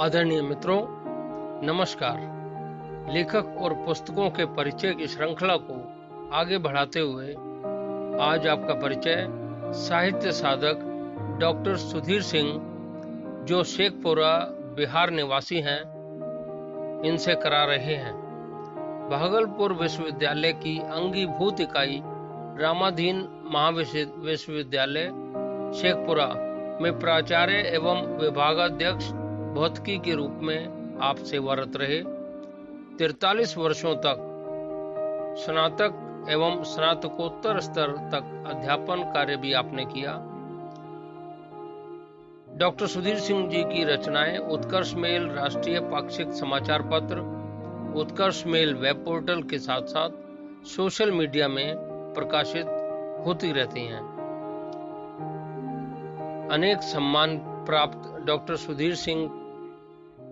आदरणीय मित्रों, नमस्कार। लेखक और पुस्तकों के परिचय की श्रृंखला को आगे बढ़ाते हुए आज आपका परिचय साहित्य साधक डॉक्टर सुधीर सिंह, जो शेखपुरा बिहार निवासी हैं, इनसे करा रहे हैं। भागलपुर विश्वविद्यालय की अंगीभूत इकाई रामाधीन महाविश्वविद्यालय शेखपुरा में प्राचार्य एवं विभागाध्यक्ष भौतिकी के रूप में आप सेवारत रहे। 43 वर्षों तक स्नातक एवं स्नातकोत्तर स्तर तक अध्यापन कार्य भी आपने किया। डॉक्टर सुधीर सिंह जी की रचनाएं उत्कर्ष मेल राष्ट्रीय पाक्षिक समाचार पत्र, उत्कर्ष मेल वेब पोर्टल के साथ साथ सोशल मीडिया में प्रकाशित होती रहती हैं। अनेक सम्मान प्राप्त डॉक्टर सुधीर सिंह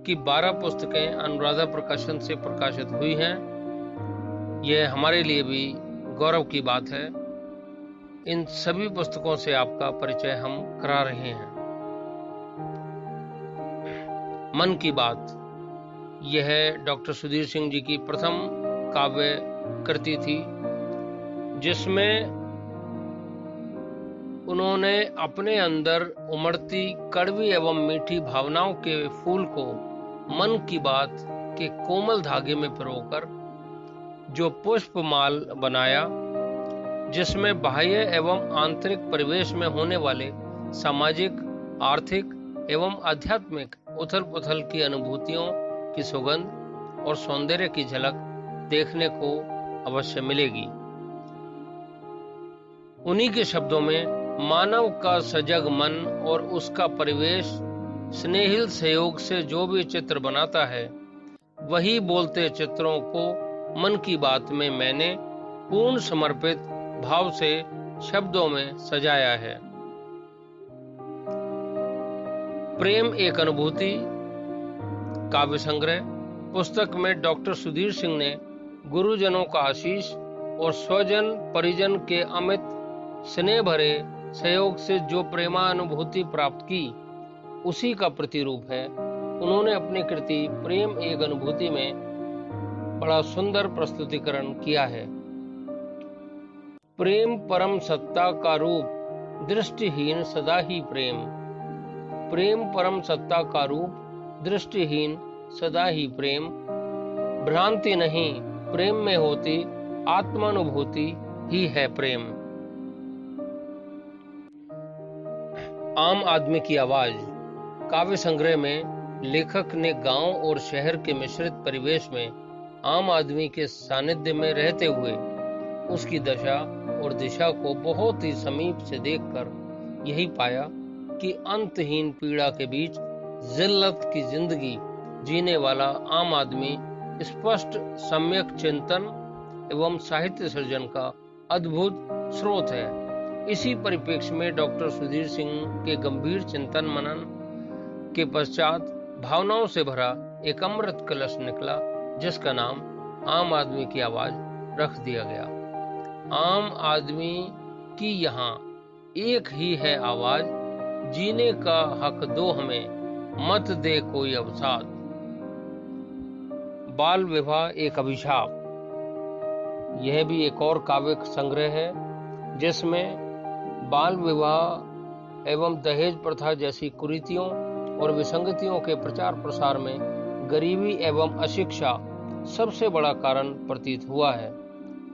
की 12 पुस्तकें अनुराधा प्रकाशन से प्रकाशित हुई हैं। यह हमारे लिए भी गौरव की बात है। इन सभी पुस्तकों से आपका परिचय हम करा रहे हैं। मन की बात, यह डॉक्टर सुधीर सिंह जी की प्रथम काव्य कृति थी, जिसमें उन्होंने अपने अंदर उमड़ती कड़वी एवं मीठी भावनाओं के फूल को मन की बात के कोमल धागे में पिरोकर जो पुष्पमाल बनाया, जिसमें बाह्य एवं आंतरिक परिवेश में होने वाले सामाजिक, आर्थिक एवं आध्यात्मिक उथल पुथल की अनुभूतियों की सुगंध और सौंदर्य की झलक देखने को अवश्य मिलेगी। उन्हीं के शब्दों में मानव का सजग मन और उसका परिवेश स्नेहिल सहयोग से जो भी चित्र बनाता है, वही बोलते चित्रों को मन की बात में मैंने पूर्ण समर्पित भाव से शब्दों में सजाया है। प्रेम एक अनुभूति काव्य संग्रह पुस्तक में डॉक्टर सुधीर सिंह ने गुरुजनों का आशीष और स्वजन परिजन के अमित स्नेह भरे सहयोग से जो प्रेमानुभूति प्राप्त की, उसी का प्रतिरूप है। उन्होंने अपनी कृति प्रेम एक अनुभूति में बड़ा सुंदर प्रस्तुतिकरण किया है। प्रेम परम सत्ता का रूप, दृष्टिहीन सदा ही प्रेम। प्रेम परम सत्ता का रूप, दृष्टिहीन सदा ही प्रेम। भ्रांति नहीं प्रेम में होती, आत्मानुभूति ही है प्रेम। आम आदमी की आवाज काव्य संग्रह में लेखक ने गांव और शहर के मिश्रित परिवेश में आम आदमी के सानिध्य में रहते हुए उसकी दशा और दिशा को बहुत ही समीप से देखकर यही पाया कि अंतहीन पीड़ा के बीच जिल्लत की जिंदगी जीने वाला आम आदमी स्पष्ट सम्यक चिंतन एवं साहित्य सृजन का अद्भुत स्रोत है। इसी परिप्रेक्ष्य में डॉक्टर सुधीर सिंह के गंभीर चिंतन मनन के पश्चात भावनाओं से भरा एक अमृत कलश निकला, जिसका नाम आम आदमी की आवाज रख दिया गया। आम आदमी की यहाँ एक ही है आवाज, जीने का हक दो हमें, मत दे कोई अवसाद। बाल विवाह एक अभिशाप, यह भी एक और काव्य संग्रह है, जिसमें बाल विवाह एवं दहेज प्रथा जैसी कुरीतियों और विसंगतियों के प्रचार प्रसार में गरीबी एवं अशिक्षा सबसे बड़ा कारण प्रतीत हुआ है।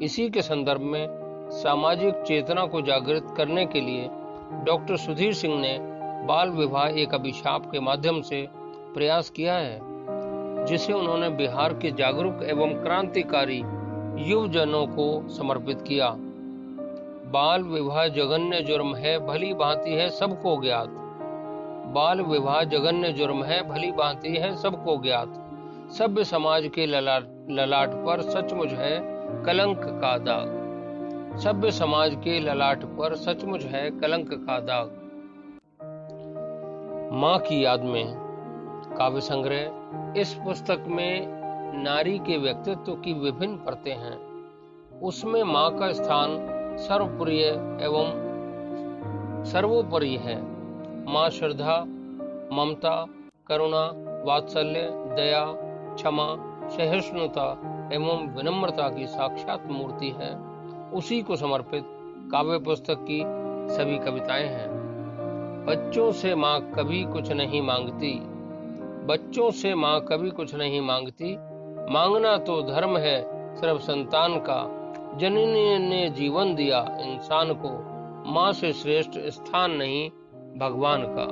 इसी के संदर्भ में सामाजिक चेतना को जागृत करने के लिए डॉक्टर सुधीर सिंह ने बाल विवाह एक अभिशाप के माध्यम से प्रयास किया है, जिसे उन्होंने बिहार के जागरूक एवं क्रांतिकारी युवजनों को समर्पित किया। बाल विवाह जघन्य जुर्म है, भली भांति है सबको ज्ञात। बाल विवाह जघन्य जुर्म है, भली भांति है सबको ज्ञात। सभ्य समाज के ललाट पर सचमुच है कलंक का दाग। सभ्य समाज के ललाट पर सचमुच है कलंक का दाग। माँ की याद में काव्य संग्रह। इस पुस्तक में नारी के व्यक्तित्व की विभिन्न परतें हैं। उसमें माँ का स्थान सर्वप्रिय एवं सर्वोपरि है। माँ श्रद्धा, ममता, करुणा, वात्सल्य, दया, क्षमा, सहिष्णुता एवं विनम्रता की साक्षात मूर्ति है, उसी को समर्पित काव्य पुस्तक की सभी कविताएं हैं। बच्चों से माँ कभी कुछ नहीं मांगती, बच्चों से माँ कभी कुछ नहीं मांगती, मांगना तो धर्म है सिर्फ संतान का। जननी ने जीवन दिया इंसान को, माँ से श्रेष्ठ स्थान नहीं भगवान का।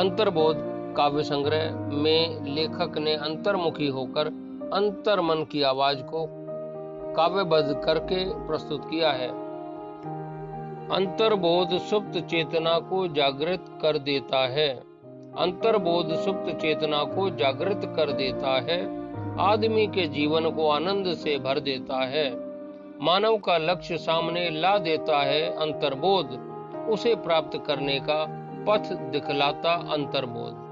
अंतर्बोध काव्य संग्रह में लेखक ने अंतर्मुखी होकर अंतर्मन की आवाज को काव्यबद्ध करके प्रस्तुत किया है। अंतर्बोध सुप्त चेतना को जागृत कर देता है, अंतर्बोध सुप्त चेतना को जागृत कर देता है, आदमी के जीवन को आनंद से भर देता है, मानव का लक्ष्य सामने ला देता है अंतर्बोध, उसे प्राप्त करने का पथ दिखलाता अंतर्बोध।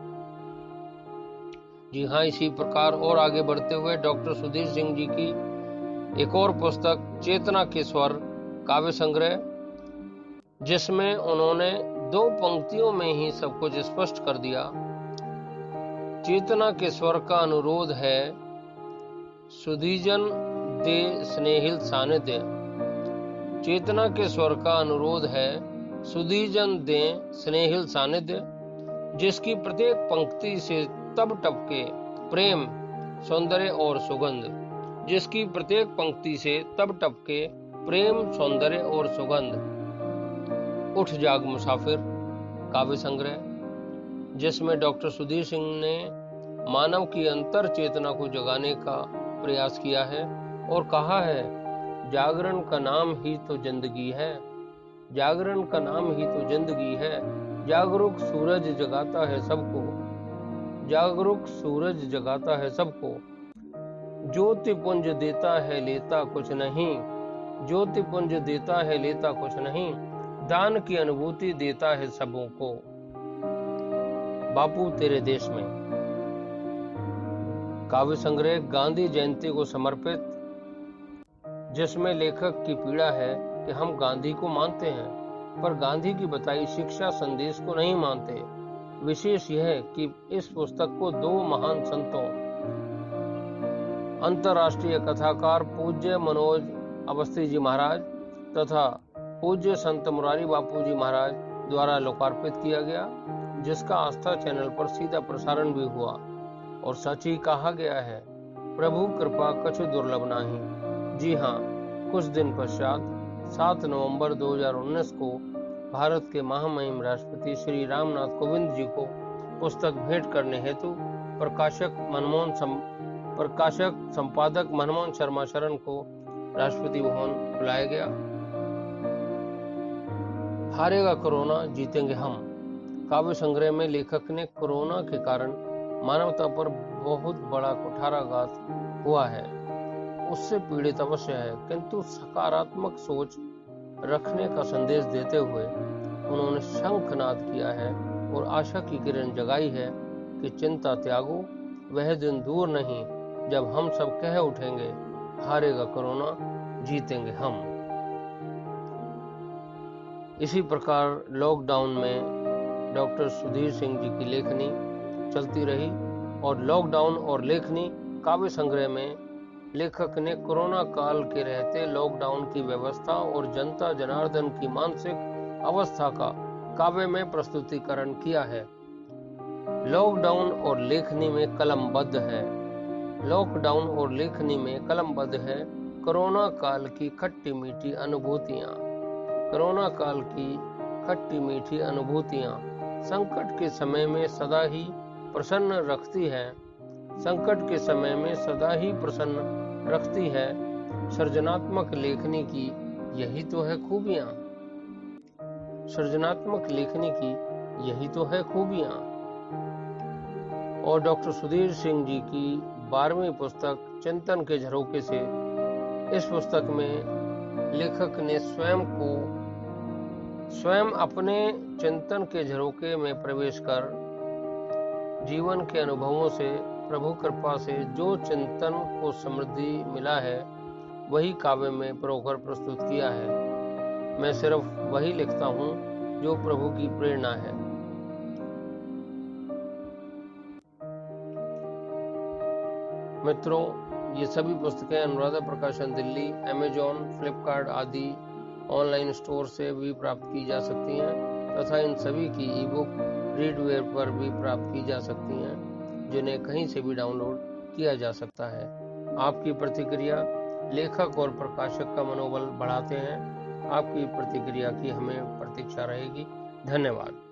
जी हाँ, इसी प्रकार और आगे बढ़ते हुए डॉक्टर सुधीर सिंह जी की एक और पुस्तक चेतना के स्वर काव्य संग्रह, जिसमें उन्होंने 2 पंक्तियों में ही सब कुछ स्पष्ट कर दिया। चेतना के स्वर का अनुरोध है सुधीजन दे स्नेहिल सानिध्य, चेतना के स्वर का अनुरोध है सुधीजन दे स्नेहिल सानिध्य, जिसकी प्रत्येक पंक्ति से तब टपके प्रेम, सौंदर्य और सुगंध, जिसकी प्रत्येक पंक्ति से तब टपके प्रेम, सौंदर्य और सुगंध। उठ जाग मुसाफिर काव्य संग्रह, जिसमें डॉक्टर सुधीर सिंह ने मानव की अंतर चेतना को जगाने का प्रयास किया है और कहा है, जागरण का नाम ही तो जिंदगी है, जागरण का नाम ही तो जिंदगी है, जागरूक सूरज जगाता है सबको, जागरूक सूरज जगाता है सबको, ज्योति पुंज देता है लेता कुछ नहीं, ज्योति पुंज देता है लेता कुछ नहीं, दान की अनुभूति देता है सबों को। बापू तेरे देश में काव्य संग्रह गांधी जयंती को समर्पित, जिसमें लेखक की पीड़ा है कि हम गांधी को मानते हैं पर गांधी की बताई शिक्षा संदेश को नहीं मानते। विशेष यह कि इस पुस्तक को 2 महान संतों, अंतर्राष्ट्रीय कथाकार पूज्य मनोज अवस्थी जी महाराज तथा पूज्य संत मुरारी बापू जी महाराज द्वारा लोकार्पित किया गया, जिसका आस्था चैनल पर सीधा प्रसारण भी हुआ। और सच ही कहा गया है, प्रभु कृपा कछु दुर्लभ नाही। जी हाँ, कुछ दिन पश्चात 7 नवंबर 2019 को भारत के महामहिम राष्ट्रपति श्री रामनाथ कोविंद जी को पुस्तक भेंट करने हेतु प्रकाशक संपादक मनमोहन शर्मा शरण को राष्ट्रपति भवन बुलाया गया। हारेगा कोरोना, जीतेंगे हम काव्य संग्रह में लेखक ने कोरोना के कारण मानवता पर बहुत बड़ा कुठाराघात हुआ है, उससे पीड़ित अवश्य है, किंतु सकारात्मक सोच रखने का संदेश देते हुए उन्होंने शंखनाद किया है और आशा की किरण जगाई है कि चिंता त्यागो, वह दिन दूर नहीं जब हम सब कह उठेंगे, हारेगा कोरोना, जीतेंगे हम। इसी प्रकार लॉकडाउन में डॉक्टर सुधीर सिंह जी की लेखनी चलती रही और लॉकडाउन और लेखनी काव्य संग्रह में लेखक ने कोरोना काल के रहते लॉकडाउन की व्यवस्था और जनता जनार्दन की मानसिक अवस्था का काव्य में प्रस्तुतिकरण किया है। लॉकडाउन और लेखनी में कलमबद्ध है, लॉकडाउन और लेखनी में कलमबद्ध है कोरोना काल की खट्टी मीठी अनुभूतियां, कोरोना काल की खट्टी मीठी अनुभूतियां संकट के समय में सदा ही प्रसन्न रखती है, संकट के समय में सदा ही प्रसन्न रखती है। सृजनात्मक लेखनी की यही तो है खूबियां, सृजनात्मक लेखनी की यही तो है खूबियां। और डॉक्टर सुधीर सिंह जी की 12वीं पुस्तक चिंतन के झरोखे से, इस पुस्तक में लेखक ने स्वयं अपने चिंतन के झरोखे में प्रवेश कर जीवन के अनुभवों से, प्रभु कृपा से जो चिंतन को समृद्धि मिला है वही काव्य में परोकर प्रस्तुत किया है। मैं सिर्फ वही लिखता हूँ जो प्रभु की प्रेरणा है। मित्रों, ये सभी पुस्तकें अनुराधा प्रकाशन दिल्ली, अमेजॉन, फ्लिपकार्ट आदि ऑनलाइन स्टोर से भी प्राप्त की जा सकती हैं तथा इन सभी की ई बुक रीडवेयर पर भी प्राप्त की जा सकती हैं, जिन्हें कहीं से भी डाउनलोड किया जा सकता है। आपकी प्रतिक्रिया लेखक और प्रकाशक का मनोबल बढ़ाते हैं। आपकी प्रतिक्रिया की हमें प्रतीक्षा रहेगी। धन्यवाद।